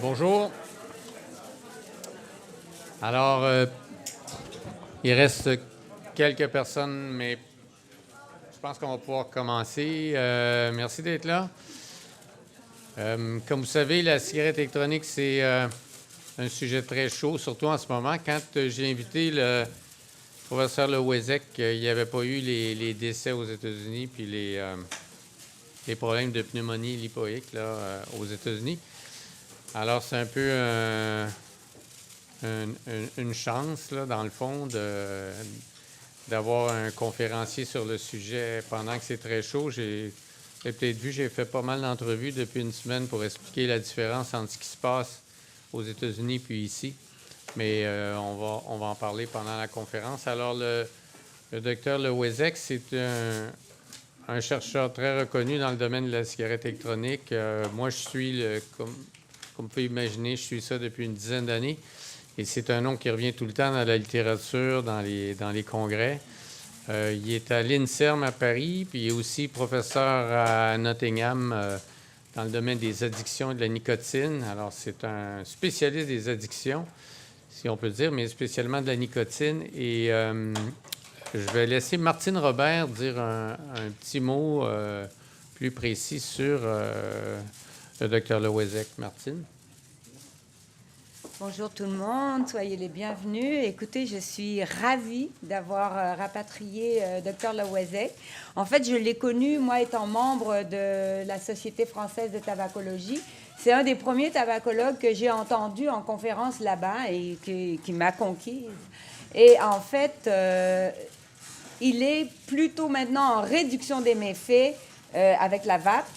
Bonjour. Alors, il reste quelques personnes, mais je pense qu'on va pouvoir commencer. Merci d'être là. Comme vous savez, la cigarette électronique, c'est un sujet très chaud, surtout en ce moment. Quand j'ai invité le professeur Lewezek, il n'y avait pas eu les décès aux États-Unis, puis les problèmes de pneumonie lipoïque là, aux États-Unis. Alors, c'est un peu une chance, là, dans le fond, d'avoir un conférencier sur le sujet pendant que c'est très chaud. Vous avez peut-être vu, j'ai fait pas mal d'entrevues depuis une semaine pour expliquer la différence entre ce qui se passe aux États-Unis puis ici. Mais on va en parler pendant la conférence. Alors, le docteur Lewezek, c'est un chercheur très reconnu dans le domaine de la cigarette électronique. Moi, je suis, comme vous pouvez imaginer, je suis ça depuis une dizaine d'années. Et c'est un nom qui revient tout le temps dans la littérature, dans les congrès. Il est à l'INSERM à Paris, puis il est aussi professeur à Nottingham dans le domaine des addictions et de la nicotine. Alors, c'est un spécialiste des addictions, si on peut dire, mais spécialement de la nicotine. Et je vais laisser Martine Robert dire un petit mot plus précis sur le Dr Lewezek. Martine. Bonjour tout le monde, soyez les bienvenus. Écoutez, je suis ravie d'avoir rapatrié Dr Lewezek. En fait, je l'ai connu, moi étant membre de la Société française de tabacologie. C'est un des premiers tabacologues que j'ai entendu en conférence là-bas et qui m'a conquise. Et en fait, il est plutôt maintenant en réduction des méfaits avec la vape.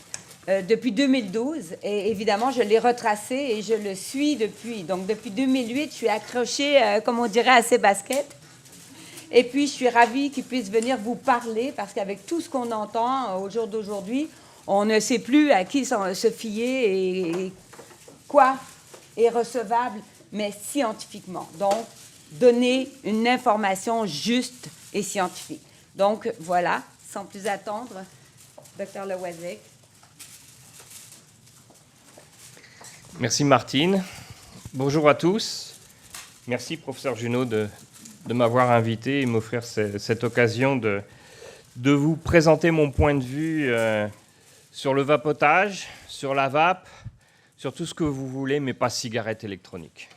Depuis 2012. Et évidemment, je l'ai retracé et je le suis depuis. Donc, depuis 2008, je suis accrochée, comme on dirait, à ses baskets. Et puis, je suis ravie qu'il puisse venir vous parler parce qu'avec tout ce qu'on entend au jour d'aujourd'hui, on ne sait plus à qui se fier et quoi est recevable, mais scientifiquement. Donc, donner une information juste et scientifique. Donc, voilà, sans plus attendre, Dr Lewezek. Merci Martine. Bonjour à tous. Merci professeur Junot de m'avoir invité et m'offrir cette occasion de vous présenter mon point de vue sur le vapotage, sur la vape, sur tout ce que vous voulez, mais pas cigarette électronique.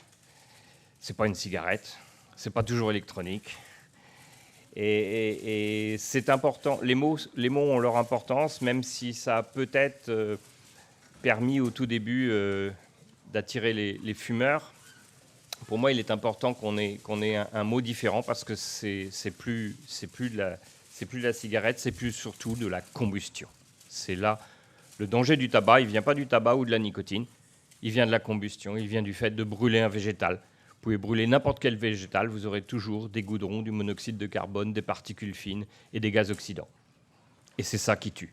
C'est pas une cigarette, c'est pas toujours électronique. Et c'est important. Les mots ont leur importance, même si ça a peut-être permis au tout début d'attirer les fumeurs. Pour moi, il est important qu'on ait un mot différent parce que c'est plus de la cigarette, c'est plus surtout de la combustion. C'est là le danger du tabac. Il ne vient pas du tabac ou de la nicotine, il vient de la combustion, il vient du fait de brûler un végétal. Vous pouvez brûler n'importe quel végétal, vous aurez toujours des goudrons, du monoxyde de carbone, des particules fines et des gaz oxydants. Et c'est ça qui tue.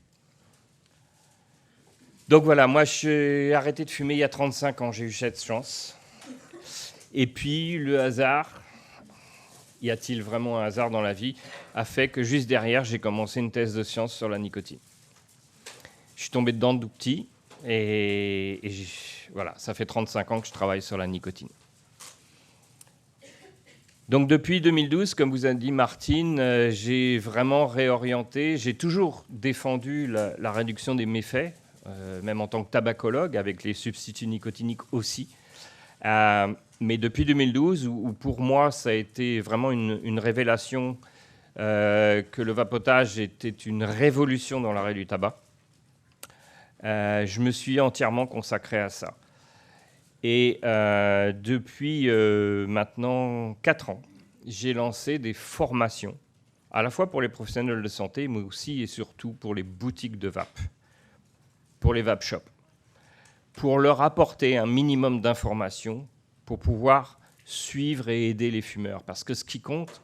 Donc voilà, moi j'ai arrêté de fumer il y a 35 ans, j'ai eu cette chance. Et puis le hasard, y a-t-il vraiment un hasard dans la vie, a fait que juste derrière, j'ai commencé une thèse de sciences sur la nicotine. Je suis tombé dedans tout petit et voilà, ça fait 35 ans que je travaille sur la nicotine. Donc depuis 2012, comme vous a dit Martine, j'ai vraiment réorienté, j'ai toujours défendu la réduction des méfaits, même en tant que tabacologue, avec les substituts nicotiniques aussi. Mais depuis 2012, où pour moi, ça a été vraiment une révélation que le vapotage était une révolution dans l'arrêt du tabac, je me suis entièrement consacré à ça. Et depuis maintenant 4 ans, j'ai lancé des formations, à la fois pour les professionnels de santé, mais aussi et surtout pour les boutiques de vape, pour les vape shops, pour leur apporter un minimum d'informations pour pouvoir suivre et aider les fumeurs. Parce que ce qui compte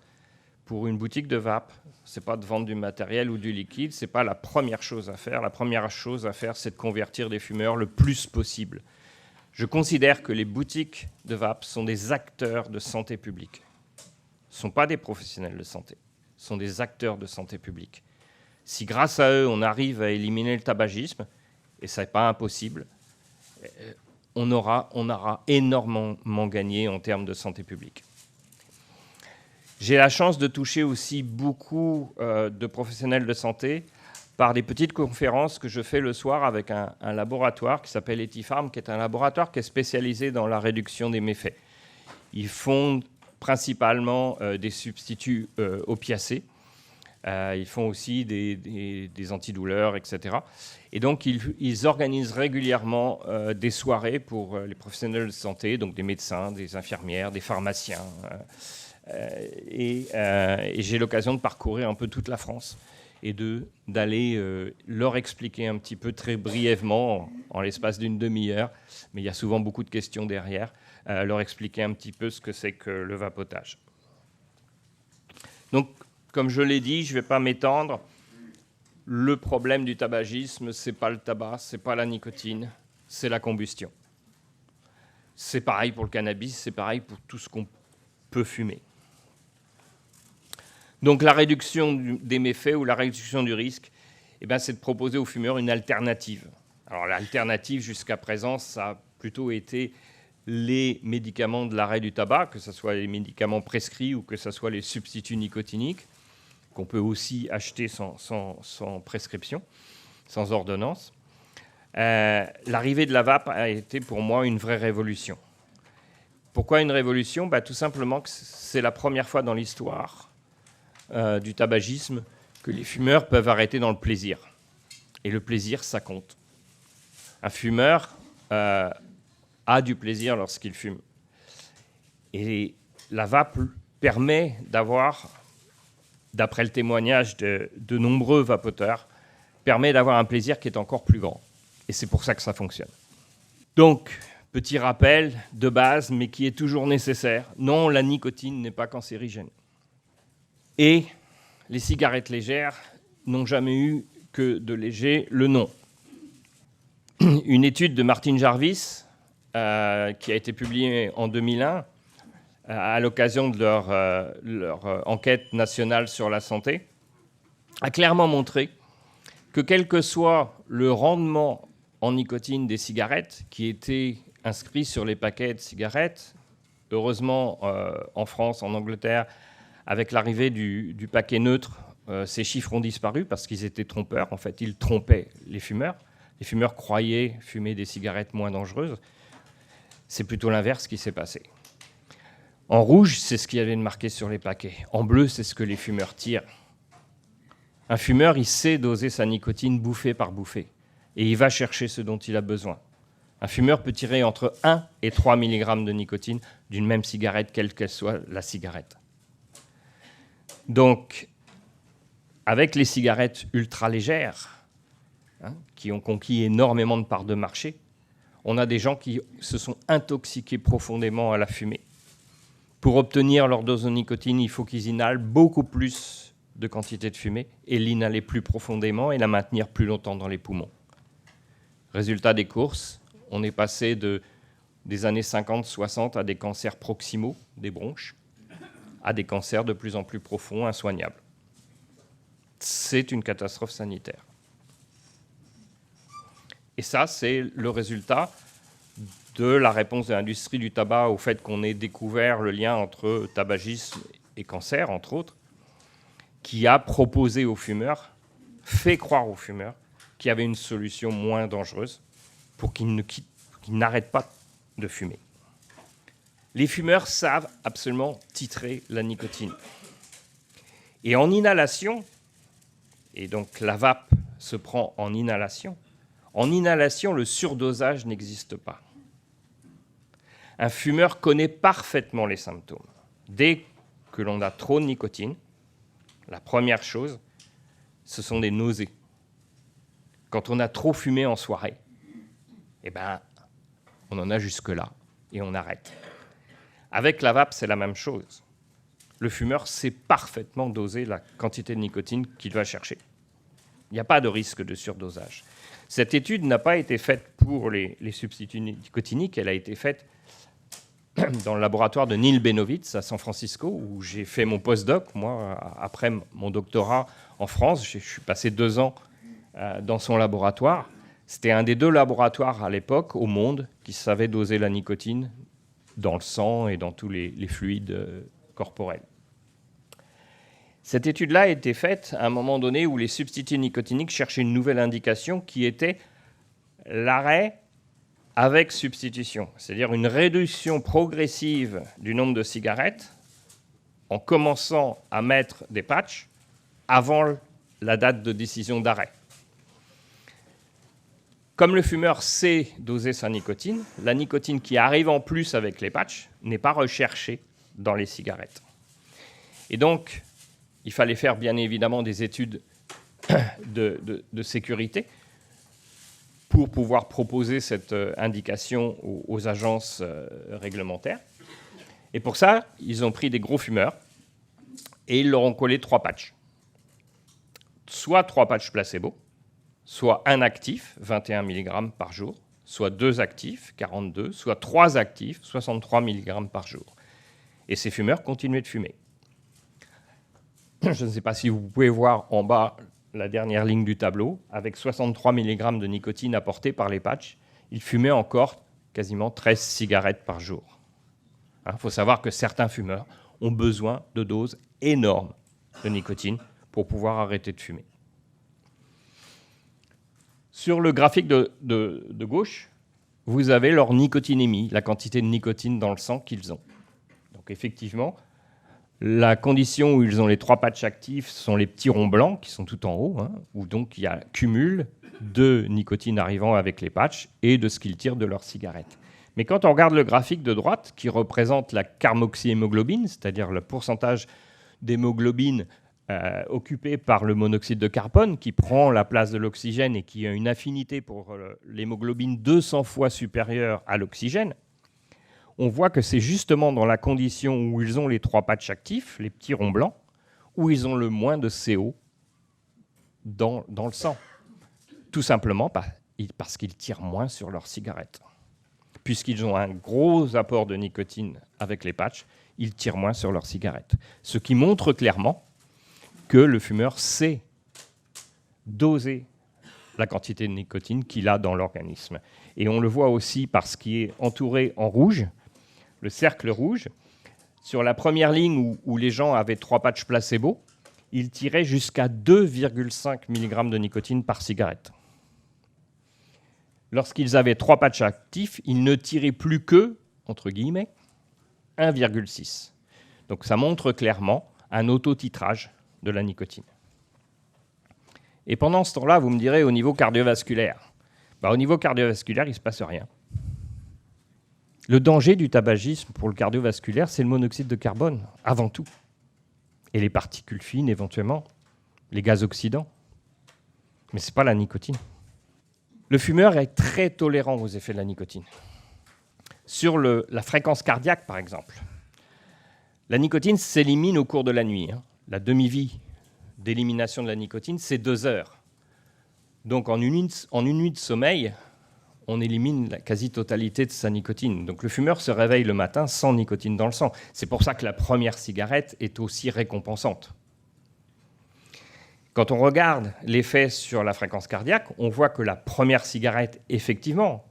pour une boutique de vape, ce n'est pas de vendre du matériel ou du liquide, ce n'est pas la première chose à faire. La première chose à faire, c'est de convertir des fumeurs le plus possible. Je considère que les boutiques de vape sont des acteurs de santé publique. Ce ne sont pas des professionnels de santé, ce sont des acteurs de santé publique. Si grâce à eux, on arrive à éliminer le tabagisme, et ce n'est pas impossible, on aura énormément gagné en termes de santé publique. J'ai la chance de toucher aussi beaucoup de professionnels de santé par des petites conférences que je fais le soir avec un laboratoire qui s'appelle Etipharm, qui est un laboratoire qui est spécialisé dans la réduction des méfaits. Ils font principalement des substituts opiacés. Ils font aussi des antidouleurs, etc. Et donc, ils organisent régulièrement des soirées pour les professionnels de santé, donc des médecins, des infirmières, des pharmaciens. Et j'ai l'occasion de parcourir un peu toute la France et d'aller leur expliquer un petit peu très brièvement, en l'espace d'une demi-heure, mais il y a souvent beaucoup de questions derrière, leur expliquer un petit peu ce que c'est que le vapotage. Donc, comme je l'ai dit, je ne vais pas m'étendre. Le problème du tabagisme, ce n'est pas le tabac, ce n'est pas la nicotine, c'est la combustion. C'est pareil pour le cannabis, c'est pareil pour tout ce qu'on peut fumer. Donc la réduction des méfaits ou la réduction du risque, c'est de proposer aux fumeurs une alternative. Alors l'alternative jusqu'à présent, ça a plutôt été les médicaments de l'arrêt du tabac, que ce soit les médicaments prescrits ou que ce soit les substituts nicotiniques, qu'on peut aussi acheter sans prescription, sans ordonnance. L'arrivée de la vape a été pour moi une vraie révolution. Pourquoi une révolution ? Tout simplement que c'est la première fois dans l'histoire du tabagisme que les fumeurs peuvent arrêter dans le plaisir. Et le plaisir, ça compte. Un fumeur a du plaisir lorsqu'il fume. Et la vape permet d'avoir, d'après le témoignage de nombreux vapoteurs, permet d'avoir un plaisir qui est encore plus grand. Et c'est pour ça que ça fonctionne. Donc, petit rappel de base, mais qui est toujours nécessaire. Non, la nicotine n'est pas cancérigène. Et les cigarettes légères n'ont jamais eu que de léger le nom. Une étude de Martin Jarvis, qui a été publiée en 2001, à l'occasion de leur enquête nationale sur la santé, a clairement montré que quel que soit le rendement en nicotine des cigarettes qui était inscrit sur les paquets de cigarettes, heureusement en France, en Angleterre, avec l'arrivée du paquet neutre, ces chiffres ont disparu parce qu'ils étaient trompeurs. En fait, ils trompaient les fumeurs. Les fumeurs croyaient fumer des cigarettes moins dangereuses. C'est plutôt l'inverse qui s'est passé. En rouge, c'est ce qu'il y avait de marqué sur les paquets. En bleu, c'est ce que les fumeurs tirent. Un fumeur, il sait doser sa nicotine bouffée par bouffée. Et il va chercher ce dont il a besoin. Un fumeur peut tirer entre 1 et 3 mg de nicotine d'une même cigarette, quelle qu'elle soit la cigarette. Donc, avec les cigarettes ultra légères, qui ont conquis énormément de parts de marché, on a des gens qui se sont intoxiqués profondément à la fumée. Pour obtenir leur dose de nicotine, il faut qu'ils inhalent beaucoup plus de quantité de fumée et l'inhaler plus profondément et la maintenir plus longtemps dans les poumons. Résultat des courses, on est passé des années 50-60 à des cancers proximaux des bronches, à des cancers de plus en plus profonds, insoignables. C'est une catastrophe sanitaire. Et ça, c'est le résultat de la réponse de l'industrie du tabac au fait qu'on ait découvert le lien entre tabagisme et cancer, entre autres, qui a proposé aux fumeurs, fait croire aux fumeurs, qu'il y avait une solution moins dangereuse pour qu'ils n'arrêtent pas de fumer. Les fumeurs savent absolument titrer la nicotine. Et en inhalation, et donc la vape se prend en inhalation, le surdosage n'existe pas. Un fumeur connaît parfaitement les symptômes. Dès que l'on a trop de nicotine, la première chose, ce sont des nausées. Quand on a trop fumé en soirée, on en a jusque-là et on arrête. Avec la vape, c'est la même chose. Le fumeur sait parfaitement doser la quantité de nicotine qu'il va chercher. Il n'y a pas de risque de surdosage. Cette étude n'a pas été faite pour les substituts nicotiniques, elle a été faite dans le laboratoire de Neil Benowitz à San Francisco, où j'ai fait mon postdoc. Moi, après mon doctorat en France, je suis passé 2 ans dans son laboratoire. C'était un des 2 laboratoires à l'époque au monde qui savait doser la nicotine dans le sang et dans tous les fluides corporels. Cette étude-là a été faite à un moment donné où les substituts nicotiniques cherchaient une nouvelle indication qui était l'arrêt avec substitution, c'est-à-dire une réduction progressive du nombre de cigarettes en commençant à mettre des patchs avant la date de décision d'arrêt. Comme le fumeur sait doser sa nicotine, la nicotine qui arrive en plus avec les patchs n'est pas recherchée dans les cigarettes. Et donc, il fallait faire bien évidemment des études de sécurité pour pouvoir proposer cette indication aux agences réglementaires. Et pour ça, ils ont pris des gros fumeurs et ils leur ont collé 3 patchs. Soit 3 patchs placebo, soit un actif, 21 mg par jour, soit 2 actifs, 42, soit 3 actifs, 63 mg par jour. Et ces fumeurs continuaient de fumer. Je ne sais pas si vous pouvez voir en bas la dernière ligne du tableau, avec 63 mg de nicotine apportée par les patchs, ils fumaient encore quasiment 13 cigarettes par jour. Il faut savoir que certains fumeurs ont besoin de doses énormes de nicotine pour pouvoir arrêter de fumer. Sur le graphique de gauche, vous avez leur nicotinémie, la quantité de nicotine dans le sang qu'ils ont. Donc effectivement, la condition où ils ont les 3 patchs actifs sont les petits ronds blancs qui sont tout en haut, où donc il y a cumul de nicotine arrivant avec les patchs et de ce qu'ils tirent de leur cigarette. Mais quand on regarde le graphique de droite, qui représente la carboxyhémoglobine, c'est-à-dire le pourcentage d'hémoglobine occupé par le monoxyde de carbone, qui prend la place de l'oxygène et qui a une affinité pour l'hémoglobine 200 fois supérieure à l'oxygène, on voit que c'est justement dans la condition où ils ont les 3 patchs actifs, les petits ronds blancs, où ils ont le moins de CO dans le sang. Tout simplement parce qu'ils tirent moins sur leur cigarette. Puisqu'ils ont un gros apport de nicotine avec les patchs, ils tirent moins sur leur cigarette. Ce qui montre clairement que le fumeur sait doser la quantité de nicotine qu'il a dans l'organisme. Et on le voit aussi par ce qui est entouré en rouge, le cercle rouge. Sur la première ligne où les gens avaient 3 patchs placebo, ils tiraient jusqu'à 2,5 mg de nicotine par cigarette. Lorsqu'ils avaient 3 patchs actifs, ils ne tiraient plus que, entre guillemets, 1,6. Donc ça montre clairement un autotitrage de la nicotine. Et pendant ce temps-là, vous me direz, au niveau cardiovasculaire, au niveau cardiovasculaire, il ne se passe rien. Le danger du tabagisme pour le cardiovasculaire, c'est le monoxyde de carbone, avant tout. Et les particules fines, éventuellement, les gaz oxydants. Mais ce n'est pas la nicotine. Le fumeur est très tolérant aux effets de la nicotine. Sur la fréquence cardiaque, par exemple, la nicotine s'élimine au cours de la nuit. La demi-vie d'élimination de la nicotine, c'est 2 heures. Donc en une nuit de sommeil, on élimine la quasi-totalité de sa nicotine. Donc le fumeur se réveille le matin sans nicotine dans le sang. C'est pour ça que la première cigarette est aussi récompensante. Quand on regarde l'effet sur la fréquence cardiaque, on voit que la première cigarette, effectivement,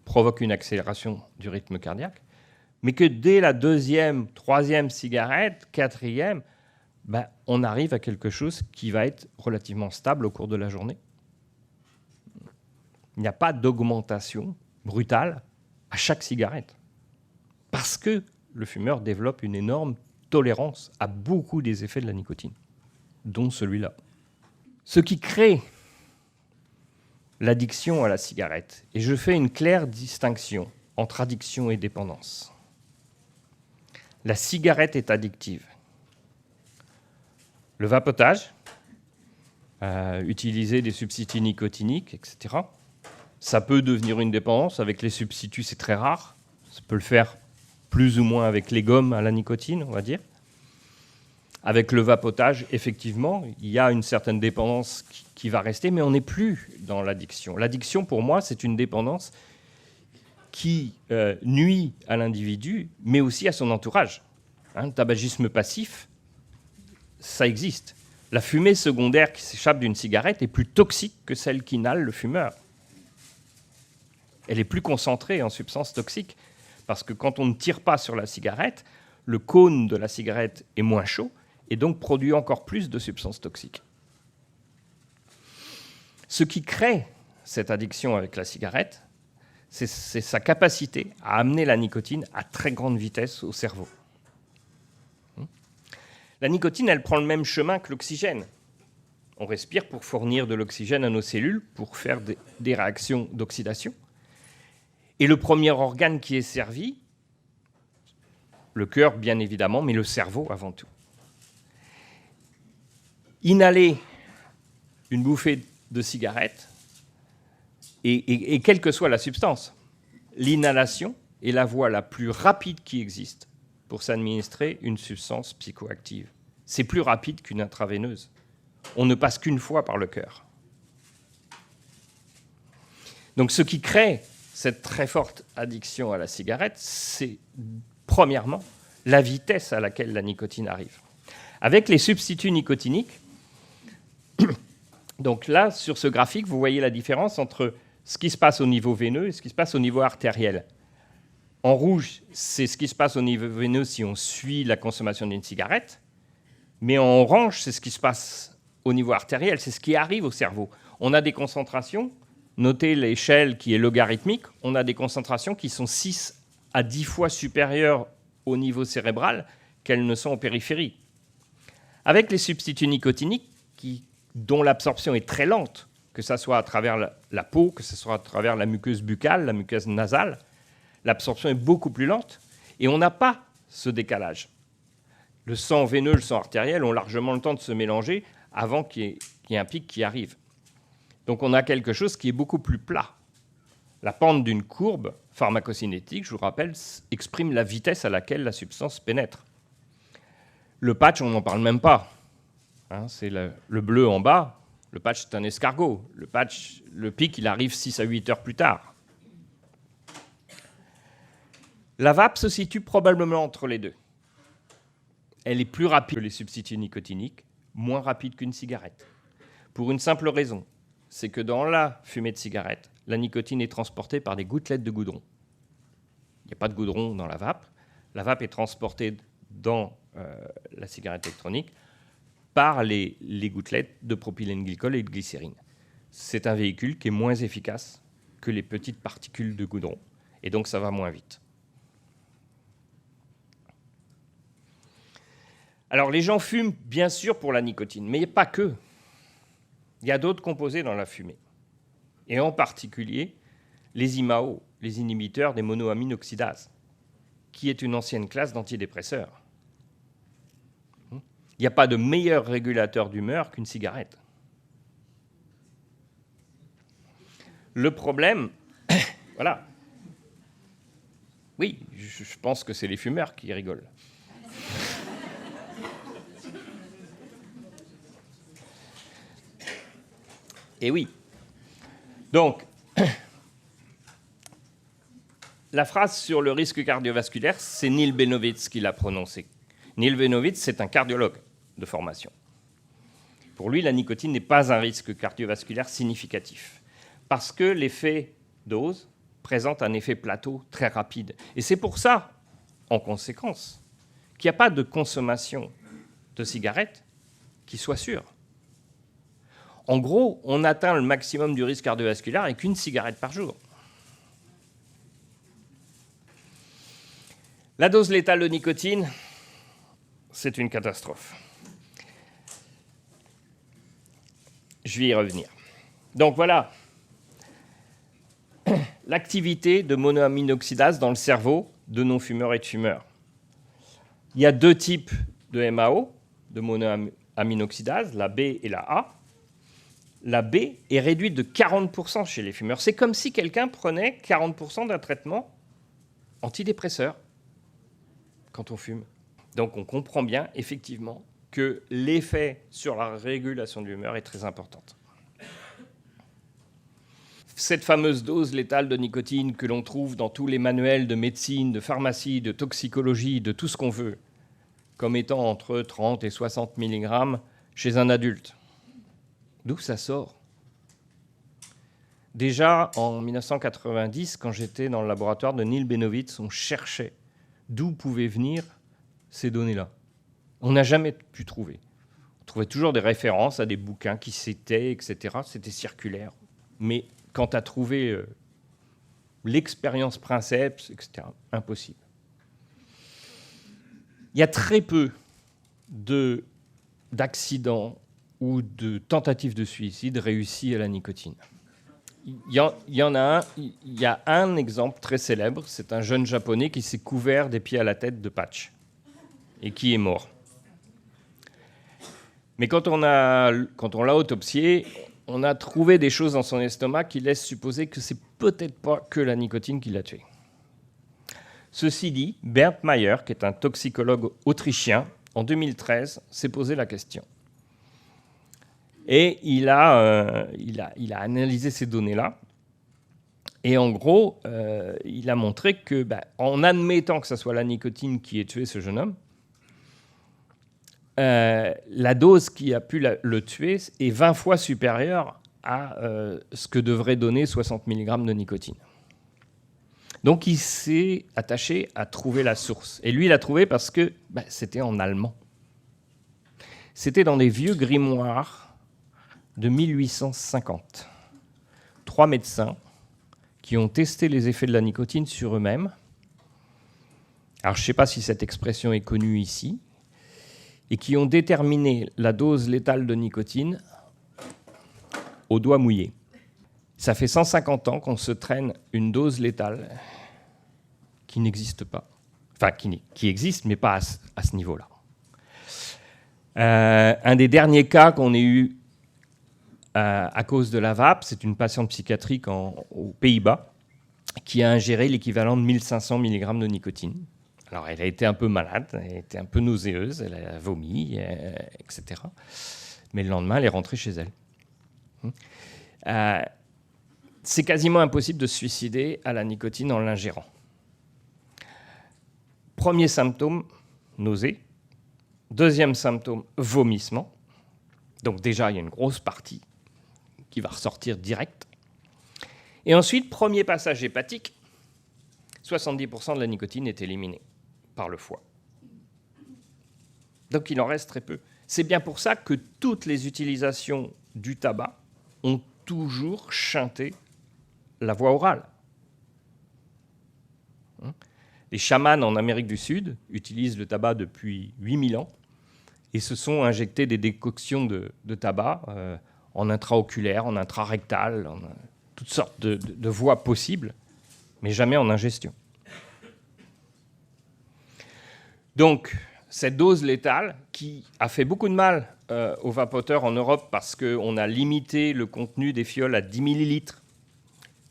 provoque une accélération du rythme cardiaque, mais que dès la 2e, 3e cigarette, 4e, on arrive à quelque chose qui va être relativement stable au cours de la journée. Il n'y a pas d'augmentation brutale à chaque cigarette, parce que le fumeur développe une énorme tolérance à beaucoup des effets de la nicotine, dont celui-là. Ce qui crée l'addiction à la cigarette, et je fais une claire distinction entre addiction et dépendance. La cigarette est addictive. Le vapotage, utiliser des substituts nicotiniques, etc., ça peut devenir une dépendance. Avec les substituts, c'est très rare. Ça peut le faire plus ou moins avec les gommes à la nicotine, on va dire. Avec le vapotage, effectivement, il y a une certaine dépendance qui va rester, mais on n'est plus dans l'addiction. L'addiction, pour moi, c'est une dépendance qui nuit à l'individu, mais aussi à son entourage. Le tabagisme passif, ça existe. La fumée secondaire qui s'échappe d'une cigarette est plus toxique que celle qu'inhale le fumeur. Elle est plus concentrée en substances toxiques, parce que quand on ne tire pas sur la cigarette, le cône de la cigarette est moins chaud et donc produit encore plus de substances toxiques. Ce qui crée cette addiction avec la cigarette, c'est sa capacité à amener la nicotine à très grande vitesse au cerveau. La nicotine, elle prend le même chemin que l'oxygène. On respire pour fournir de l'oxygène à nos cellules, pour faire des réactions d'oxydation. Et le premier organe qui est servi, le cœur bien évidemment, mais le cerveau avant tout. Inhaler une bouffée de cigarette, et quelle que soit la substance, l'inhalation est la voie la plus rapide qui existe pour s'administrer une substance psychoactive. C'est plus rapide qu'une intraveineuse. On ne passe qu'une fois par le cœur. Donc ce qui crée cette très forte addiction à la cigarette, c'est premièrement la vitesse à laquelle la nicotine arrive. Avec les substituts nicotiniques, donc là, sur ce graphique, vous voyez la différence entre ce qui se passe au niveau veineux et ce qui se passe au niveau artériel. En rouge, c'est ce qui se passe au niveau veineux si on suit la consommation d'une cigarette, mais en orange, c'est ce qui se passe au niveau artériel, c'est ce qui arrive au cerveau. On a des concentrations, notez l'échelle qui est logarithmique, on a des concentrations qui sont 6 à 10 fois supérieures au niveau cérébral qu'elles ne sont en périphérie. Avec les substituts nicotiniques, dont l'absorption est très lente, que ce soit à travers la peau, que ce soit à travers la muqueuse buccale, la muqueuse nasale, l'absorption est beaucoup plus lente et on n'a pas ce décalage. Le sang veineux, le sang artériel ont largement le temps de se mélanger avant qu'il y ait un pic qui arrive. Donc on a quelque chose qui est beaucoup plus plat. La pente d'une courbe pharmacocinétique, je vous rappelle, exprime la vitesse à laquelle la substance pénètre. Le patch, on n'en parle même pas. C'est le bleu en bas. Le patch, c'est un escargot. Le pic, il arrive 6 à 8 heures plus tard. La vape se situe probablement entre les deux. Elle est plus rapide que les substituts nicotiniques, moins rapide qu'une cigarette. Pour une simple raison, c'est que dans la fumée de cigarette, la nicotine est transportée par des gouttelettes de goudron. Il n'y a pas de goudron dans la vape. La vape est transportée dans la cigarette électronique par les gouttelettes de propylène-glycol et de glycérine. C'est un véhicule qui est moins efficace que les petites particules de goudron. Et donc, ça va moins vite. Alors, les gens fument, bien sûr, pour la nicotine, mais pas que. Il y a d'autres composés dans la fumée. Et en particulier, les IMAO, les inhibiteurs des monoamine oxydases, qui est une ancienne classe d'antidépresseurs. Il n'y a pas de meilleur régulateur d'humeur qu'une cigarette. Le problème, voilà. Oui, je pense que c'est les fumeurs qui rigolent. Et oui. Donc, la phrase sur le risque cardiovasculaire, c'est Neil Benowitz qui l'a prononcée. Neil Benowitz, c'est un cardiologue de formation. Pour lui, la nicotine n'est pas un risque cardiovasculaire significatif, parce que l'effet dose présente un effet plateau très rapide. Et c'est pour ça, en conséquence, qu'il n'y a pas de consommation de cigarettes qui soit sûre. En gros, on atteint le maximum du risque cardiovasculaire avec une cigarette par jour. La dose létale de nicotine, c'est une catastrophe. Je vais y revenir. Donc voilà, l'activité de monoamine oxydase dans le cerveau de non-fumeurs et de fumeurs. Il y a deux types de MAO, de monoamine oxydase, la B et la A. La B est réduite de 40% chez les fumeurs. C'est comme si quelqu'un prenait 40% d'un traitement antidépresseur quand on fume. Donc on comprend bien, effectivement, que l'effet sur la régulation de l'humeur est très important. Cette fameuse dose létale de nicotine que l'on trouve dans tous les manuels de médecine, de pharmacie, de toxicologie, de tout ce qu'on veut, comme étant entre 30 et 60 mg, chez un adulte. D'où ça sort? Déjà, en 1990, quand j'étais dans le laboratoire de Neil Benowitz, on cherchait d'où pouvaient venir ces données-là. On n'a jamais pu trouver. On trouvait toujours des références à des bouquins qui citaient, etc. C'était circulaire. Mais quant à trouver l'expérience princeps, etc., impossible. Il y a très peu d'accidents ou de tentatives de suicide réussies à la nicotine. Il y en a un, il y a un exemple très célèbre, c'est un jeune japonais qui s'est couvert des pieds à la tête de patch et qui est mort. Mais quand on l'a autopsié, on a trouvé des choses dans son estomac qui laissent supposer que c'est peut-être pas que la nicotine qui l'a tué. Ceci dit, Bernd Mayer, qui est un toxicologue autrichien, en 2013, s'est posé la question. Et il a analysé ces données-là. Et en gros, il a montré que, en admettant que ce soit la nicotine qui ait tué ce jeune homme, la dose qui a pu le tuer est 20 fois supérieure à ce que devrait donner 60 mg de nicotine. Donc il s'est attaché à trouver la source. Et lui, il a trouvé parce que c'était en allemand. C'était dans des vieux grimoires de 1850. 3 médecins qui ont testé les effets de la nicotine sur eux-mêmes. Alors je ne sais pas si cette expression est connue ici, et qui ont déterminé la dose létale de nicotine au doigt mouillé. Ça fait 150 ans qu'on se traîne une dose létale qui n'existe pas. Enfin, qui existe, mais pas à ce niveau-là. Un des derniers cas qu'on ait eu à cause de la vape, c'est une patiente psychiatrique aux Pays-Bas qui a ingéré l'équivalent de 1500 mg de nicotine. Alors, elle a été un peu malade, elle était un peu nauséeuse, elle a vomi, etc. Mais le lendemain, elle est rentrée chez elle. C'est quasiment impossible de se suicider à la nicotine en l'ingérant. Premier symptôme, nausée. Deuxième symptôme, vomissement. Donc déjà, il y a une grosse partie qui va ressortir direct. Et ensuite, premier passage hépatique, 70% de la nicotine est éliminée par le foie. Donc il en reste très peu. C'est bien pour ça que toutes les utilisations du tabac ont toujours chanté la voie orale. Les chamans en Amérique du Sud utilisent le tabac depuis 8000 ans et se sont injectés des décoctions de tabac en intraoculaire, en intrarectal, en toutes sortes de voies possibles, mais jamais en ingestion. Donc, cette dose létale qui a fait beaucoup de mal aux vapoteurs en Europe parce qu'on a limité le contenu des fioles à 10 millilitres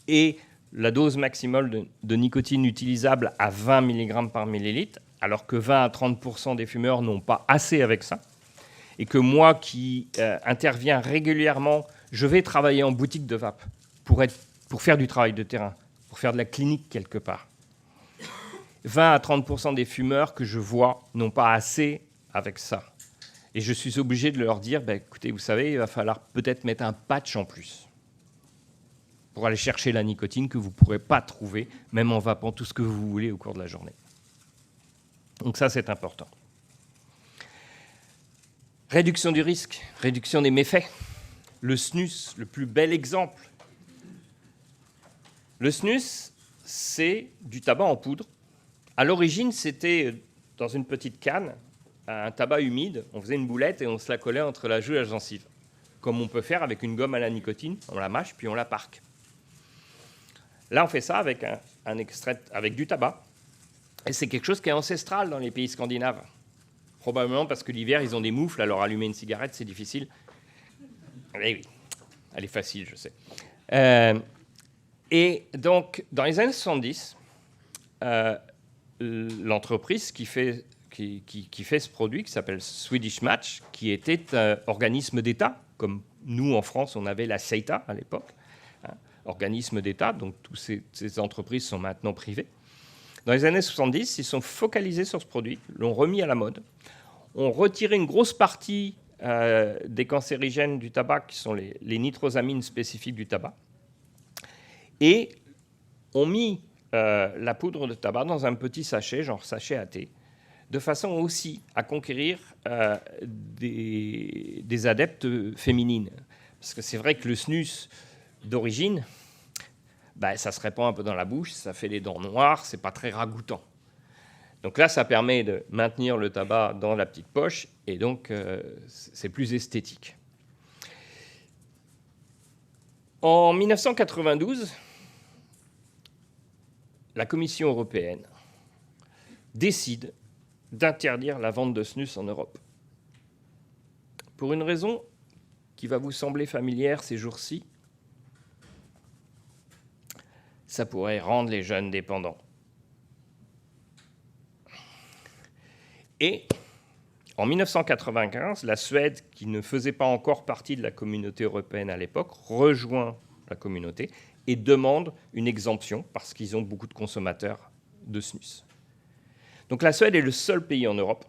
et la dose maximale de nicotine utilisable à 20 mg par millilitre, alors que 20 à 30% des fumeurs n'ont pas assez avec ça, et que moi qui interviens régulièrement, je vais travailler en boutique de vape pour faire du travail de terrain, pour faire de la clinique quelque part. 20 à 30% des fumeurs que je vois n'ont pas assez avec ça. Et je suis obligé de leur dire, écoutez, vous savez, il va falloir peut-être mettre un patch en plus pour aller chercher la nicotine que vous ne pourrez pas trouver, même en vapant tout ce que vous voulez au cours de la journée. Donc ça, c'est important. Réduction du risque, réduction des méfaits. Le snus, le plus bel exemple. Le snus, c'est du tabac en poudre. À l'origine, c'était dans une petite canne, un tabac humide. On faisait une boulette et on se la collait entre la joue et la gencive, comme on peut faire avec une gomme à la nicotine. On la mâche, puis on la parque. Là, on fait ça avec un extrait, avec du tabac. Et c'est quelque chose qui est ancestral dans les pays scandinaves. Probablement parce que l'hiver, ils ont des moufles, alors allumer une cigarette, c'est difficile. Eh oui, elle est facile, je sais. Et donc, dans les années 70, l'entreprise qui fait ce produit, qui s'appelle Swedish Match, qui était un organisme d'État, comme nous en France, on avait la CETA à l'époque, organisme d'État, donc toutes ces entreprises sont maintenant privées. Dans les années 70, ils sont focalisés sur ce produit, l'ont remis à la mode, ont retiré une grosse partie des cancérigènes du tabac, qui sont les nitrosamines spécifiques du tabac, et ont mis la poudre de tabac dans un petit sachet, genre sachet à thé, de façon aussi à conquérir des adeptes féminines. Parce que c'est vrai que le snus d'origine, ça se répand un peu dans la bouche, ça fait les dents noires, c'est pas très ragoûtant. Donc là, ça permet de maintenir le tabac dans la petite poche, et donc c'est plus esthétique. En 1992, la Commission européenne décide d'interdire la vente de snus en Europe. Pour une raison qui va vous sembler familière ces jours-ci, ça pourrait rendre les jeunes dépendants. Et en 1995, la Suède, qui ne faisait pas encore partie de la communauté européenne à l'époque, rejoint la communauté et demande une exemption parce qu'ils ont beaucoup de consommateurs de snus. Donc la Suède est le seul pays en Europe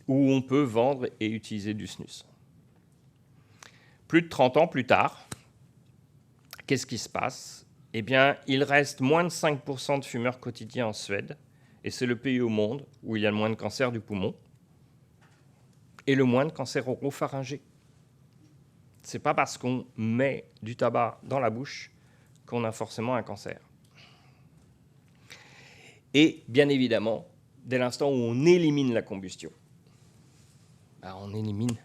où on peut vendre et utiliser du snus. Plus de 30 ans plus tard, qu'est-ce qui se passe ? Eh bien, il reste moins de 5% de fumeurs quotidiens en Suède, et c'est le pays au monde où il y a le moins de cancer du poumon et le moins de cancer oropharyngé. Ce n'est pas parce qu'on met du tabac dans la bouche qu'on a forcément un cancer. Et bien évidemment, dès l'instant où on élimine la combustion, on élimine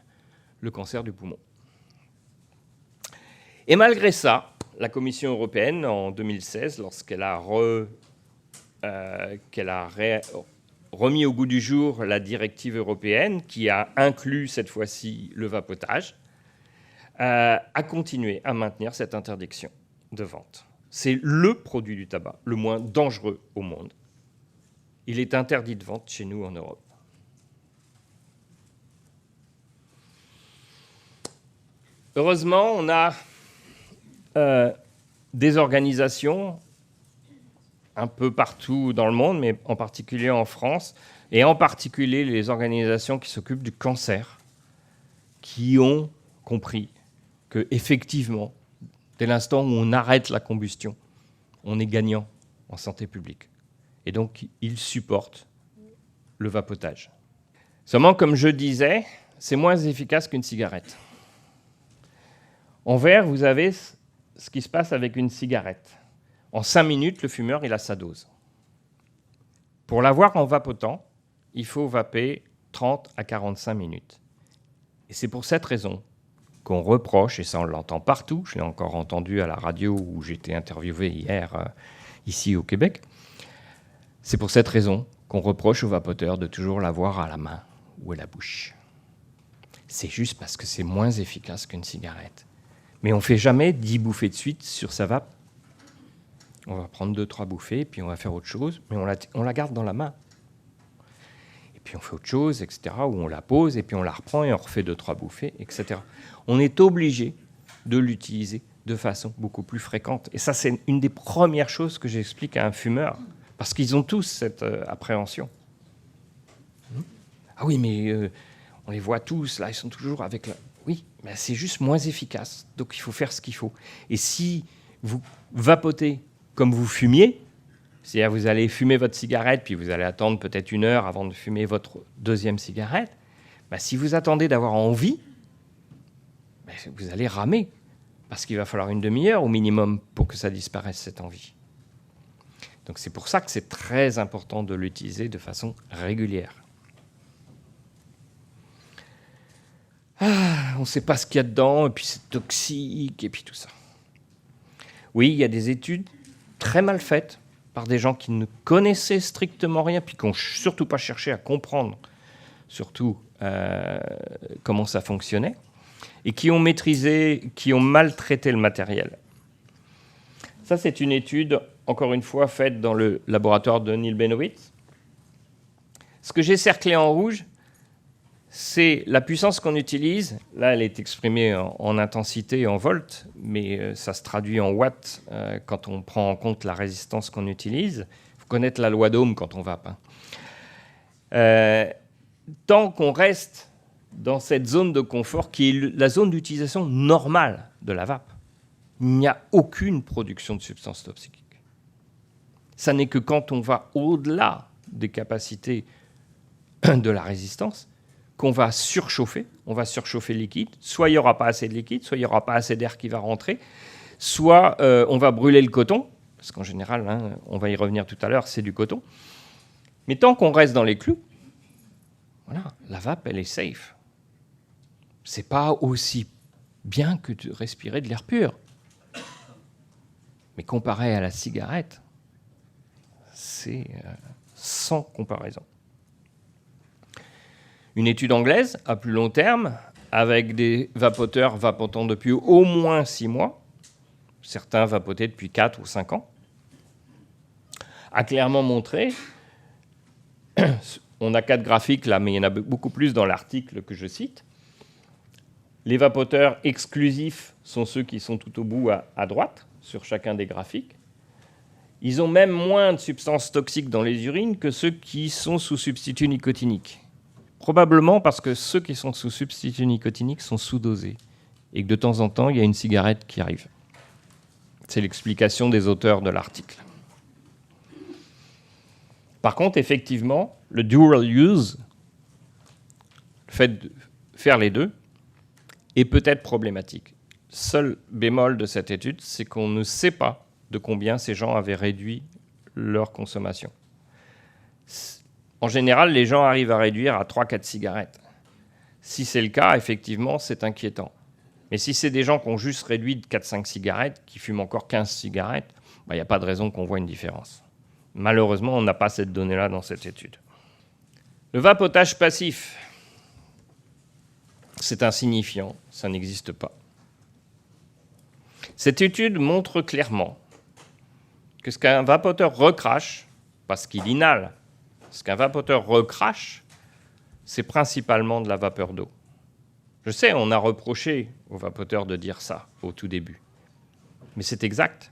le cancer du poumon. Et malgré ça, la Commission européenne, en 2016, lorsqu'elle a remis au goût du jour la directive européenne, qui a inclus cette fois-ci le vapotage, a continué à maintenir cette interdiction de vente. C'est le produit du tabac le moins dangereux au monde. Il est interdit de vente chez nous en Europe. Heureusement, on a des organisations un peu partout dans le monde, mais en particulier en France, et en particulier les organisations qui s'occupent du cancer, qui ont compris qu'effectivement, dès l'instant où on arrête la combustion, on est gagnant en santé publique. Et donc, ils supportent le vapotage. Seulement, comme je disais, c'est moins efficace qu'une cigarette. En vert, vous avez ce qui se passe avec une cigarette. En 5 minutes, le fumeur, il a sa dose. Pour l'avoir en vapotant, il faut vaper 30 à 45 minutes. Et c'est pour cette raison qu'on reproche, et ça on l'entend partout, je l'ai encore entendu à la radio où j'ai été interviewé hier ici au Québec, c'est pour cette raison qu'on reproche aux vapoteurs de toujours l'avoir à la main ou à la bouche. C'est juste parce que c'est moins efficace qu'une cigarette. Mais on ne fait jamais 10 bouffées de suite sur sa vape. On va prendre 2-3 bouffées, puis on va faire autre chose, mais on la garde dans la main. Et puis on fait autre chose, etc., ou on la pose, et puis on la reprend, et on refait 2-3 bouffées, etc. On est obligé de l'utiliser de façon beaucoup plus fréquente. Et ça, c'est une des premières choses que j'explique à un fumeur, parce qu'ils ont tous cette appréhension. Ah oui, mais on les voit tous, là, ils sont toujours avec la... Oui, mais c'est juste moins efficace, donc il faut faire ce qu'il faut. Et si vous vapotez comme vous fumiez, c'est-à-dire vous allez fumer votre cigarette, puis vous allez attendre peut-être 1 heure avant de fumer votre deuxième cigarette, si vous attendez d'avoir envie, vous allez ramer, parce qu'il va falloir 1 demi-heure au minimum pour que ça disparaisse, cette envie. Donc c'est pour ça que c'est très important de l'utiliser de façon régulière. On ne sait pas ce qu'il y a dedans, et puis c'est toxique, et puis tout ça. Oui, il y a des études très mal faites par des gens qui ne connaissaient strictement rien, puis qui n'ont surtout pas cherché à comprendre surtout comment ça fonctionnait, et qui ont maîtrisé, qui ont maltraité le matériel. Ça, c'est une étude, encore une fois, faite dans le laboratoire de Neil Benowitz. Ce que j'ai cerclé en rouge, c'est la puissance qu'on utilise. Là, elle est exprimée en intensité, en volts, mais ça se traduit en watts quand on prend en compte la résistance qu'on utilise. Il faut connaître la loi d'Ohm quand on vape. Tant qu'on reste dans cette zone de confort qui est la zone d'utilisation normale de la vape. Il n'y a aucune production de substances toxiques. Ça n'est que quand on va au-delà des capacités de la résistance qu'on va surchauffer. On va surchauffer le liquide. Soit il n'y aura pas assez de liquide, soit il n'y aura pas assez d'air qui va rentrer, soit on va brûler le coton, parce qu'en général, hein, on va y revenir tout à l'heure, c'est du coton. Mais tant qu'on reste dans les clous, voilà, la vape, elle est safe. C'est pas aussi bien que de respirer de l'air pur. Mais comparé à la cigarette, c'est sans comparaison. Une étude anglaise à plus long terme, avec des vapoteurs vapotant depuis au moins 6 mois, certains vapotaient depuis 4 ou 5 ans, a clairement montré, on a 4 graphiques là, mais il y en a beaucoup plus dans l'article que je cite. Les vapoteurs exclusifs sont ceux qui sont tout au bout à droite, sur chacun des graphiques. Ils ont même moins de substances toxiques dans les urines que ceux qui sont sous substitut nicotinique. Probablement parce que ceux qui sont sous substitut nicotinique sont sous-dosés et que de temps en temps, il y a une cigarette qui arrive. C'est l'explication des auteurs de l'article. Par contre, effectivement, le dual use, le fait de faire les deux, est peut-être problématique. Seul bémol de cette étude, c'est qu'on ne sait pas de combien ces gens avaient réduit leur consommation. En général, les gens arrivent à réduire à 3-4 cigarettes. Si c'est le cas, effectivement, c'est inquiétant. Mais si c'est des gens qui ont juste réduit de 4-5 cigarettes, qui fument encore 15 cigarettes, il n'y a pas de raison qu'on voit une différence. Malheureusement, on n'a pas cette donnée-là dans cette étude. Le vapotage passif, c'est insignifiant, ça n'existe pas. Cette étude montre clairement que ce qu'un vapoteur recrache, parce qu'il inhale, ce qu'un vapoteur recrache, c'est principalement de la vapeur d'eau. Je sais, on a reproché aux vapoteurs de dire ça au tout début. Mais c'est exact.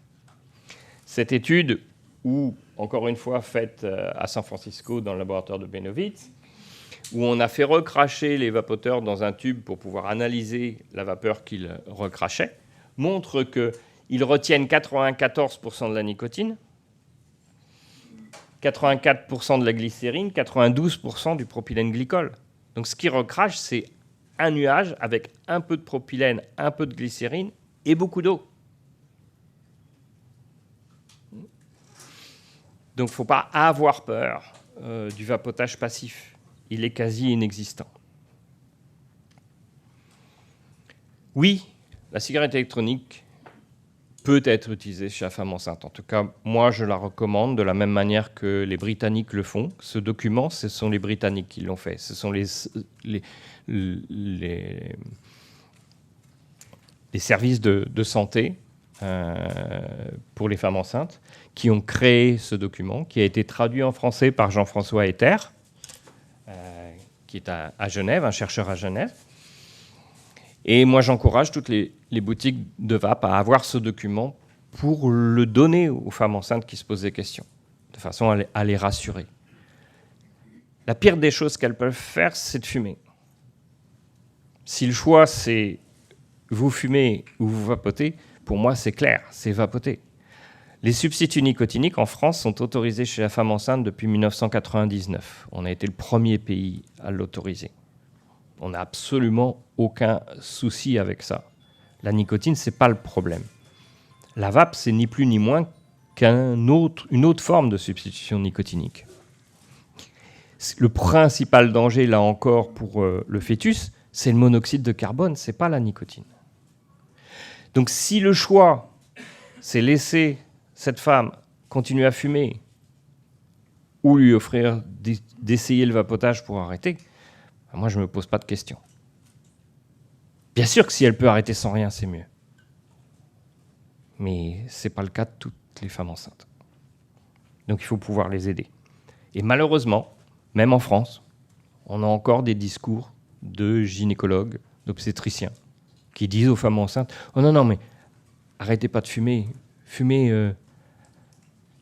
Cette étude, encore une fois faite à San Francisco dans le laboratoire de Benowitz, où on a fait recracher les vapoteurs dans un tube pour pouvoir analyser la vapeur qu'ils recrachaient, montre qu'ils retiennent 94% de la nicotine, 84% de la glycérine, 92% du propylène glycol. Donc ce qu'ils recrachent, c'est un nuage avec un peu de propylène, un peu de glycérine et beaucoup d'eau. Donc il ne faut pas avoir peur du vapotage passif. Il est quasi inexistant. Oui, la cigarette électronique peut être utilisée chez la femme enceinte. En tout cas, moi, je la recommande de la même manière que les Britanniques le font. Ce document, ce sont les Britanniques qui l'ont fait. Ce sont les services de santé pour les femmes enceintes qui ont créé ce document, qui a été traduit en français par Jean-François Etter, qui est à Genève, un chercheur à Genève. Et moi, j'encourage toutes les boutiques de vape à avoir ce document pour le donner aux femmes enceintes qui se posent des questions, de façon à les rassurer. La pire des choses qu'elles peuvent faire, c'est de fumer. Si le choix, c'est vous fumez ou vous vapotez, pour moi, c'est clair, c'est vapoter. Les substituts nicotiniques en France sont autorisés chez la femme enceinte depuis 1999. On a été le premier pays à l'autoriser. On n'a absolument aucun souci avec ça. La nicotine, ce n'est pas le problème. La vape, c'est ni plus ni moins qu'une autre forme de substitution nicotinique. Le principal danger, là encore, pour le fœtus, c'est le monoxyde de carbone, ce n'est pas la nicotine. Donc si le choix, c'est laisser cette femme continuer à fumer ou lui offrir d'essayer le vapotage pour arrêter, moi, je ne me pose pas de questions. Bien sûr que si elle peut arrêter sans rien, c'est mieux. Mais ce n'est pas le cas de toutes les femmes enceintes. Donc il faut pouvoir les aider. Et malheureusement, même en France, on a encore des discours de gynécologues, d'obstétriciens, qui disent aux femmes enceintes « Oh non, mais arrêtez pas de fumer. Fumez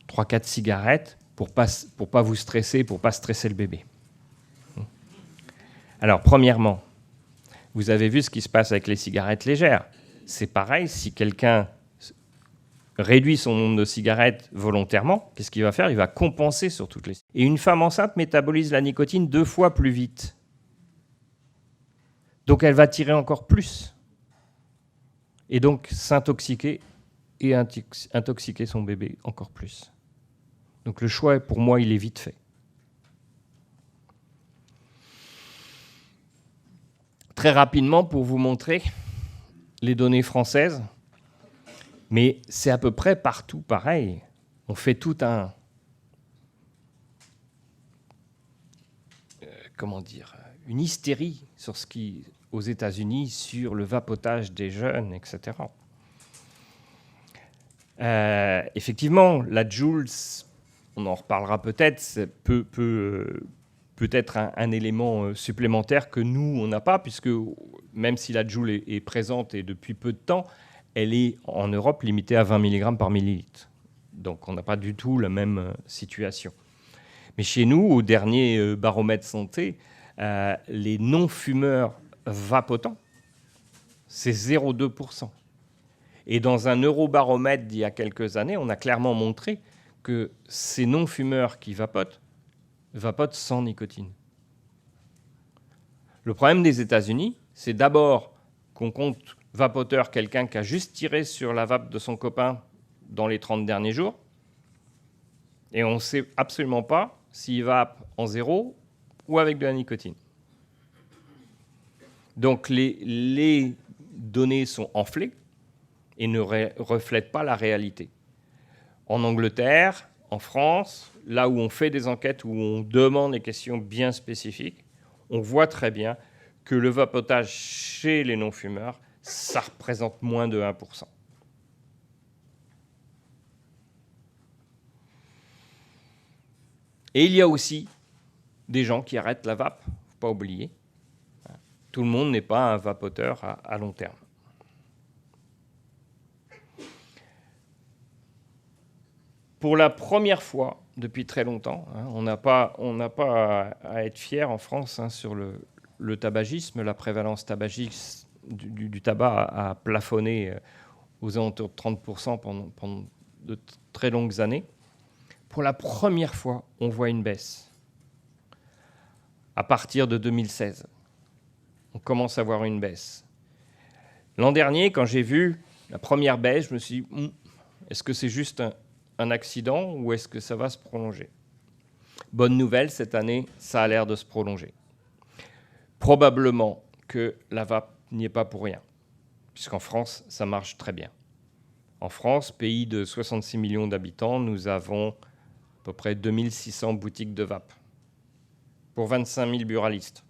3-4 cigarettes pour pas vous stresser, pour pas stresser le bébé. » Alors, premièrement, Vous avez vu ce qui se passe avec les cigarettes légères. C'est pareil, si quelqu'un réduit son nombre de cigarettes volontairement, qu'est-ce qu'il va faire? Il va compenser sur toutes les... Et une femme enceinte métabolise la nicotine 2 fois plus vite. Donc elle va tirer encore plus. Et donc s'intoxiquer et intoxiquer son bébé encore plus. Donc le choix, pour moi, il est vite fait. Très rapidement, pour vous montrer les données françaises, mais c'est à peu près partout pareil. On fait tout un... une hystérie sur ce qui, aux États-Unis, sur le vapotage des jeunes, etc. Effectivement, la Juul, on en reparlera peut-être, peut être un élément supplémentaire que nous, on n'a pas, puisque même si la Juul est présente et depuis peu de temps, elle est en Europe limitée à 20 mg par millilitre. Donc on n'a pas du tout la même situation. Mais chez nous, au dernier baromètre santé, les non-fumeurs vapotants, c'est 0,2%. Et dans un eurobaromètre d'il y a quelques années, on a clairement montré que ces non-fumeurs qui vapotent sans nicotine. Le problème des États-Unis, c'est d'abord qu'on compte vapoteur quelqu'un qui a juste tiré sur la vape de son copain dans les 30 derniers jours, et on ne sait absolument pas s'il vape en zéro ou avec de la nicotine. Donc les données sont enflées et ne reflètent pas la réalité. En Angleterre, en France, là où on fait des enquêtes, où on demande des questions bien spécifiques, on voit très bien que le vapotage chez les non-fumeurs, ça représente moins de 1%. Et il y a aussi des gens qui arrêtent la vape, il ne faut pas oublier. Tout le monde n'est pas un vapoteur à long terme. Pour la première fois depuis très longtemps, on n'a pas à être fier en France sur le tabagisme. La prévalence tabagique du tabac a plafonné aux alentours de 30% pendant de très longues années. Pour la première fois, on voit une baisse. À partir de 2016, on commence à voir une baisse. L'an dernier, quand j'ai vu la première baisse, je me suis dit, est-ce que c'est juste un accident ou est-ce que ça va se prolonger? Bonne nouvelle, cette année, ça a l'air de se prolonger. Probablement que la vape n'y est pas pour rien, puisqu'en France, ça marche très bien. En France, pays de 66 millions d'habitants, nous avons à peu près 2600 boutiques de vape pour 25 000 buralistes.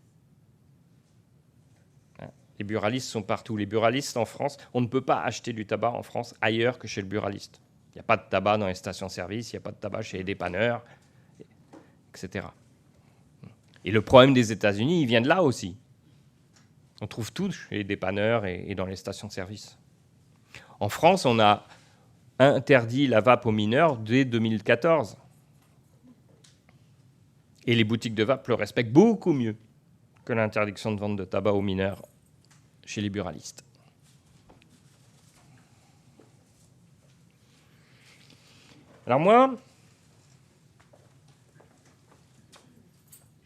Les buralistes sont partout. Les buralistes en France, on ne peut pas acheter du tabac en France ailleurs que chez le buraliste. Il n'y a pas de tabac dans les stations-service, il n'y a pas de tabac chez les dépanneurs, etc. Et le problème des États-Unis, il vient de là aussi. On trouve tout chez les dépanneurs et dans les stations-service. En France, on a interdit la vape aux mineurs dès 2014. Et les boutiques de vape le respectent beaucoup mieux que l'interdiction de vente de tabac aux mineurs chez les buralistes. Alors moi,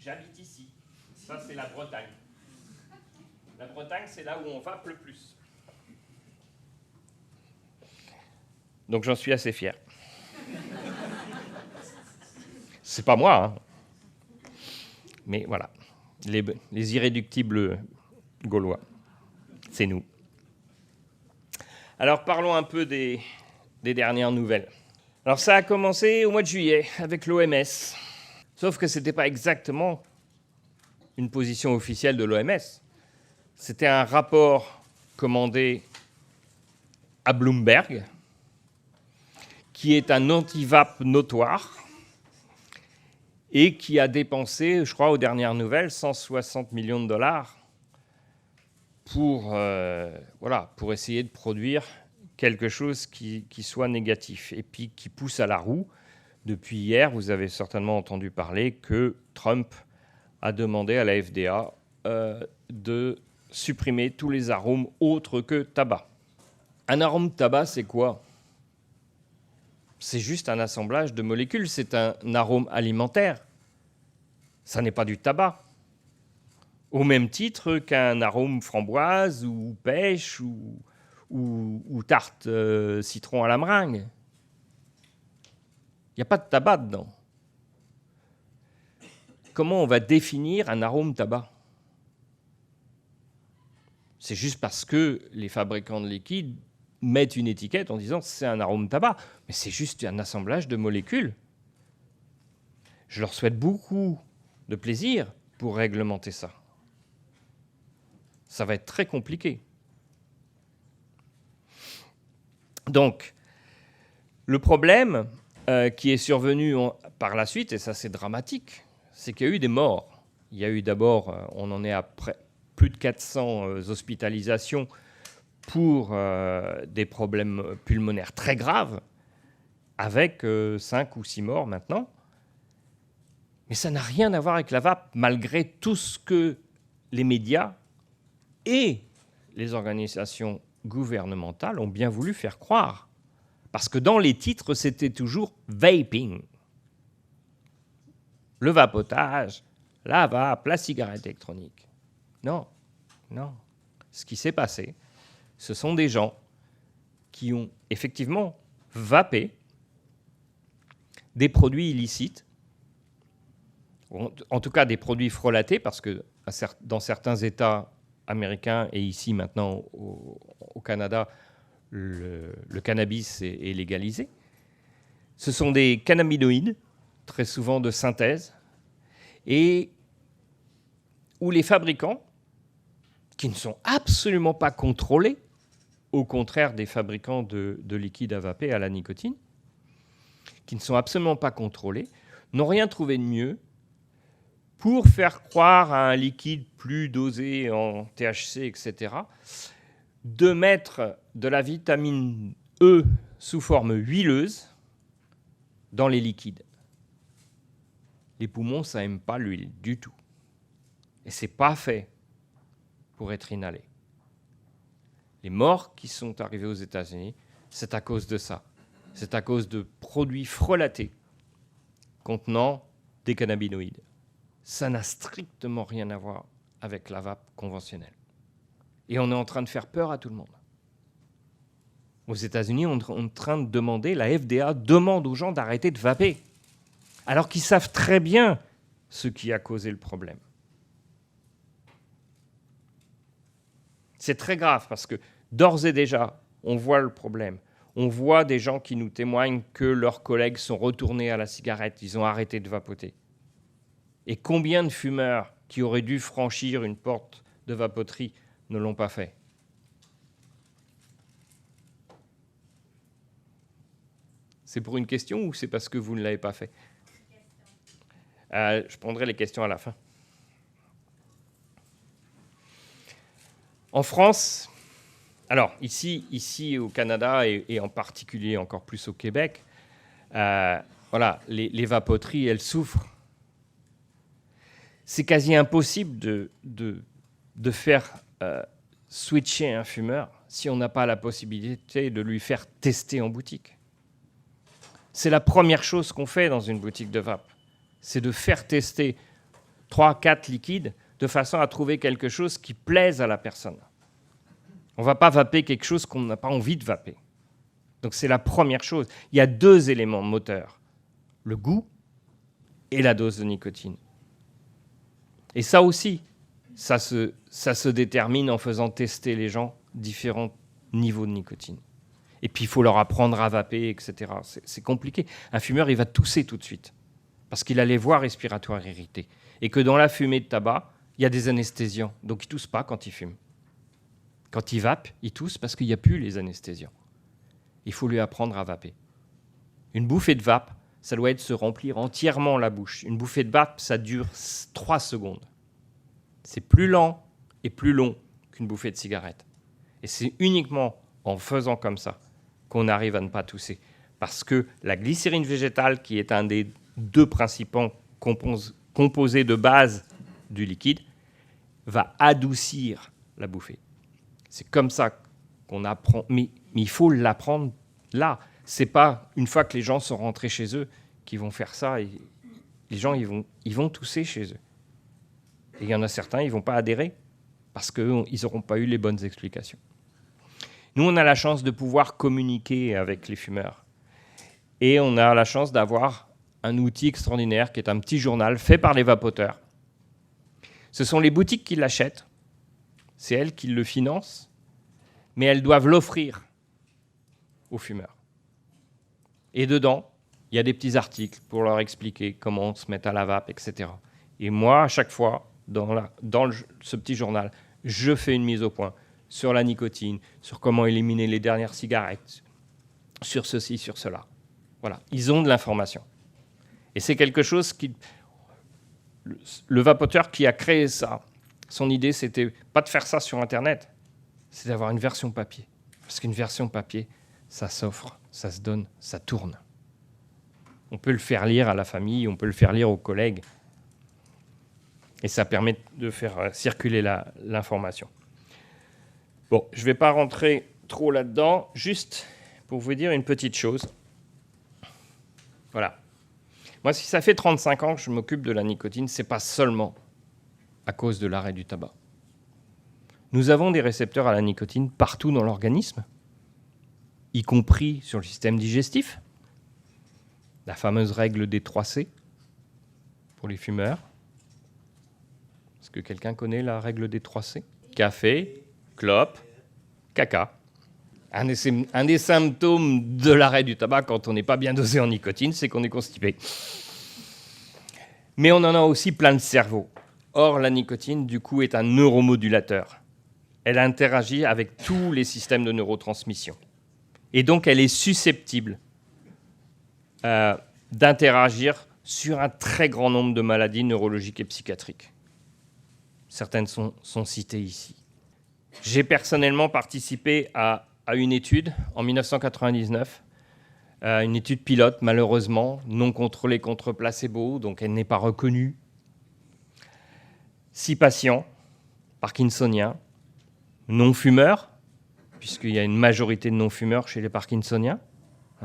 j'habite ici. Ça, c'est la Bretagne. La Bretagne, c'est là où on vape le plus. Donc j'en suis assez fier. C'est pas moi, mais voilà, les irréductibles gaulois, c'est nous. Alors parlons un peu des dernières nouvelles. Alors ça a commencé au mois de juillet avec l'OMS, sauf que ce n'était pas exactement une position officielle de l'OMS. C'était un rapport commandé à Bloomberg, qui est un anti-vape notoire et qui a dépensé, je crois, aux dernières nouvelles, 160 millions de dollars pour essayer de produire quelque chose qui soit négatif et puis qui pousse à la roue. Depuis hier, vous avez certainement entendu parler que Trump a demandé à la FDA de supprimer tous les arômes autres que tabac. Un arôme tabac, c'est quoi? C'est juste un assemblage de molécules, c'est un arôme alimentaire. Ça n'est pas du tabac. Au même titre qu'un arôme framboise ou pêche ou tarte citron à la meringue. Il n'y a pas de tabac dedans. Comment on va définir un arôme tabac? C'est juste parce que les fabricants de liquides mettent une étiquette en disant c'est un arôme tabac. Mais c'est juste un assemblage de molécules. Je leur souhaite beaucoup de plaisir pour réglementer ça. Ça va être très compliqué. Donc, le problème qui est survenu par la suite, et ça c'est dramatique, c'est qu'il y a eu des morts. Il y a eu d'abord, on en est à plus de 400 hospitalisations pour des problèmes pulmonaires très graves, avec 5 ou 6 morts maintenant. Mais ça n'a rien à voir avec la vape, malgré tout ce que les médias et les organisations gouvernementales ont bien voulu faire croire. Parce que dans les titres, c'était toujours « vaping ». Le vapotage, la vape, la cigarette électronique. Non, non. Ce qui s'est passé, ce sont des gens qui ont effectivement vapé des produits illicites, en tout cas des produits frelatés, parce que dans certains États américains et ici maintenant au Canada, le cannabis est légalisé. Ce sont des cannabinoïdes, très souvent de synthèse, et où les fabricants, qui ne sont absolument pas contrôlés, au contraire des fabricants de liquides à vaper à la nicotine, qui ne sont absolument pas contrôlés, n'ont rien trouvé de mieux pour faire croire à un liquide plus dosé en THC, etc., de mettre de la vitamine E sous forme huileuse dans les liquides. Les poumons, ça n'aime pas l'huile du tout. Et ce n'est pas fait pour être inhalé. Les morts qui sont arrivés aux États-Unis, c'est à cause de ça. C'est à cause de produits frelatés contenant des cannabinoïdes. Ça n'a strictement rien à voir avec la vape conventionnelle. Et on est en train de faire peur à tout le monde. Aux États-Unis, on est en train de demander, la FDA demande aux gens d'arrêter de vaper, alors qu'ils savent très bien ce qui a causé le problème. C'est très grave parce que d'ores et déjà, on voit le problème. On voit des gens qui nous témoignent que leurs collègues sont retournés à la cigarette, ils ont arrêté de vapoter. Et combien de fumeurs qui auraient dû franchir une porte de vapoterie ne l'ont pas fait? C'est pour une question ou c'est parce que vous ne l'avez pas fait? Je prendrai les questions à la fin. En France, alors ici au Canada et en particulier encore plus au Québec, voilà, les vapoteries, elles souffrent. C'est quasi impossible de faire switcher un fumeur si on n'a pas la possibilité de lui faire tester en boutique. C'est la première chose qu'on fait dans une boutique de vape. C'est de faire tester 3-4 liquides de façon à trouver quelque chose qui plaise à la personne. On ne va pas vaper quelque chose qu'on n'a pas envie de vaper. Donc c'est la première chose. Il y a 2 éléments moteurs, le goût et la dose de nicotine. Et ça aussi, ça se détermine en faisant tester les gens différents niveaux de nicotine. Et puis il faut leur apprendre à vaper, etc. C'est compliqué. Un fumeur, il va tousser tout de suite parce qu'il a les voies respiratoires irritées. Et que dans la fumée de tabac, il y a des anesthésiants. Donc il ne tousse pas quand il fume. Quand il vape, il tousse parce qu'il n'y a plus les anesthésiants. Il faut lui apprendre à vaper. Une bouffée de vape, ça doit être se remplir entièrement la bouche. Une bouffée de vape, ça dure 3 secondes. C'est plus lent et plus long qu'une bouffée de cigarette. Et c'est uniquement en faisant comme ça qu'on arrive à ne pas tousser. Parce que la glycérine végétale, qui est un des 2 principaux composés de base du liquide, va adoucir la bouffer. C'est comme ça qu'on apprend. Mais il faut l'apprendre là. C'est pas une fois que les gens sont rentrés chez eux qu'ils vont faire ça. Et les gens, ils vont tousser chez eux. Et il y en a certains, ils ne vont pas adhérer parce qu'ils n'auront pas eu les bonnes explications. Nous, on a la chance de pouvoir communiquer avec les fumeurs. Et on a la chance d'avoir un outil extraordinaire qui est un petit journal fait par les vapoteurs. Ce sont les boutiques qui l'achètent. C'est elles qui le financent. Mais elles doivent l'offrir aux fumeurs. Et dedans, il y a des petits articles pour leur expliquer comment se mettre à la vape, etc. Et moi, à chaque fois, ce petit journal, je fais une mise au point sur la nicotine, sur comment éliminer les dernières cigarettes, sur ceci, sur cela. Voilà, ils ont de l'information. Et c'est quelque chose qui... Le vapoteur qui a créé ça, son idée, c'était pas de faire ça sur Internet, c'est d'avoir une version papier. Parce qu'une version papier, ça s'offre, ça se donne, ça tourne. On peut le faire lire à la famille, on peut le faire lire aux collègues. Et ça permet de faire circuler l'information. Bon, je ne vais pas rentrer trop là-dedans, juste pour vous dire une petite chose. Voilà. Moi, si ça fait 35 ans que je m'occupe de la nicotine, ce n'est pas seulement à cause de l'arrêt du tabac. Nous avons des récepteurs à la nicotine partout dans l'organisme, y compris sur le système digestif. La fameuse règle des 3C pour les fumeurs. Est-ce que quelqu'un connaît la règle des 3C? Café, clope, caca. Un des symptômes de l'arrêt du tabac quand on n'est pas bien dosé en nicotine, c'est qu'on est constipé. Mais on en a aussi plein le cerveau. Or, la nicotine, du coup, est un neuromodulateur. Elle interagit avec tous les systèmes de neurotransmission. Et donc, elle est susceptible d'interagir sur un très grand nombre de maladies neurologiques et psychiatriques. Certaines sont citées ici. J'ai personnellement participé à une étude en 1999, une étude pilote, malheureusement, non contrôlée contre placebo, donc elle n'est pas reconnue. 6 patients, parkinsoniens, non-fumeurs, puisqu'il y a une majorité de non-fumeurs chez les parkinsoniens.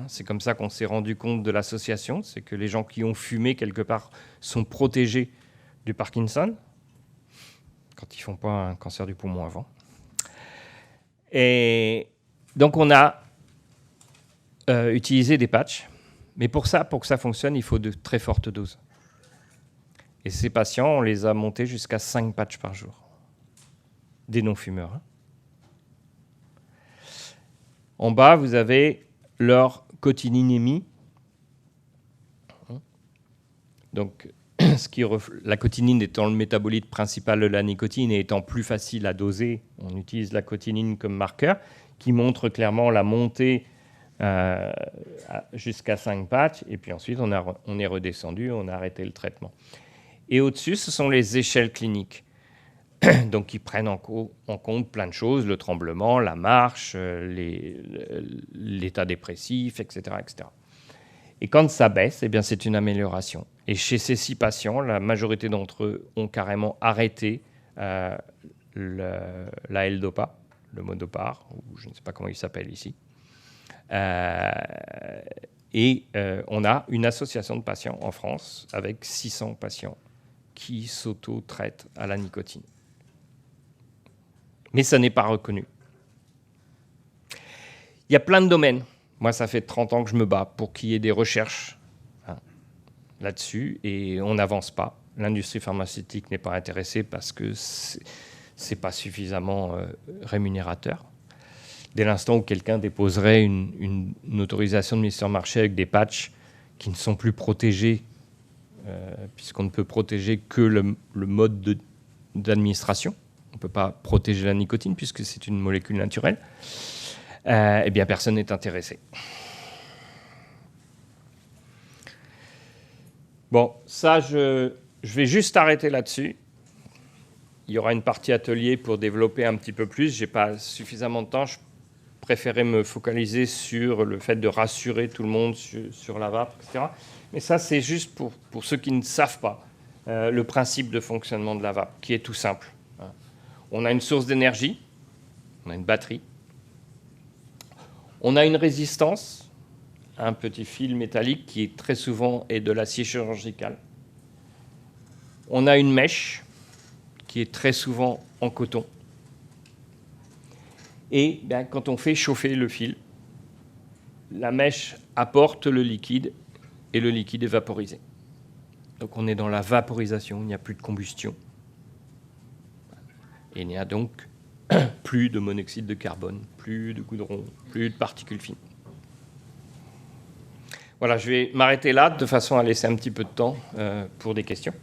C'est comme ça qu'on s'est rendu compte de l'association, c'est que les gens qui ont fumé quelque part sont protégés du Parkinson, quand ils ne font pas un cancer du poumon avant. Et donc on a utilisé des patchs, mais pour que ça fonctionne, il faut de très fortes doses. Et ces patients, on les a montés jusqu'à 5 patchs par jour, des non-fumeurs. En bas, vous avez leur cotininémie. Donc, la cotinine étant le métabolite principal de la nicotine et étant plus facile à doser, on utilise la cotinine comme marqueur, qui montre clairement la montée jusqu'à 5 patchs, et puis ensuite on est redescendu, on a arrêté le traitement. Et au-dessus, ce sont les échelles cliniques, donc qui prennent en compte plein de choses, le tremblement, la marche, l'état dépressif, etc., etc. Et quand ça baisse, eh bien, c'est une amélioration. Et chez ces 6 patients, la majorité d'entre eux ont carrément arrêté la L-Dopa, le Modopar, ou je ne sais pas comment il s'appelle ici. Et on a une association de patients en France avec 600 patients qui s'auto-traitent à la nicotine. Mais ça n'est pas reconnu. Il y a plein de domaines. Moi, ça fait 30 ans que je me bats pour qu'il y ait des recherches là-dessus, et on n'avance pas. L'industrie pharmaceutique n'est pas intéressée parce que c'est pas suffisamment rémunérateur. Dès l'instant où quelqu'un déposerait une autorisation de mise sur le marché avec des patchs qui ne sont plus protégés, puisqu'on ne peut protéger que le mode d'administration, on ne peut pas protéger la nicotine puisque c'est une molécule naturelle, eh bien personne n'est intéressé. Bon, ça, je vais juste arrêter là-dessus. Il y aura une partie atelier pour développer un petit peu plus. Je n'ai pas suffisamment de temps. Je préférais me focaliser sur le fait de rassurer tout le monde sur la vape, etc. Mais ça, c'est juste pour ceux qui ne savent pas le principe de fonctionnement de la vape, qui est tout simple. On a une source d'énergie, on a une batterie. On a une résistance, un petit fil métallique qui est très souvent est de l'acier chirurgical. On a une mèche qui est très souvent en coton. Et bien, quand on fait chauffer le fil, la mèche apporte le liquide et le liquide est vaporisé. Donc on est dans la vaporisation, il n'y a plus de combustion. Et il n'y a donc plus de monoxyde de carbone, plus de goudron, plus de particules fines. Voilà, je vais m'arrêter là de façon à laisser un petit peu de temps pour des questions.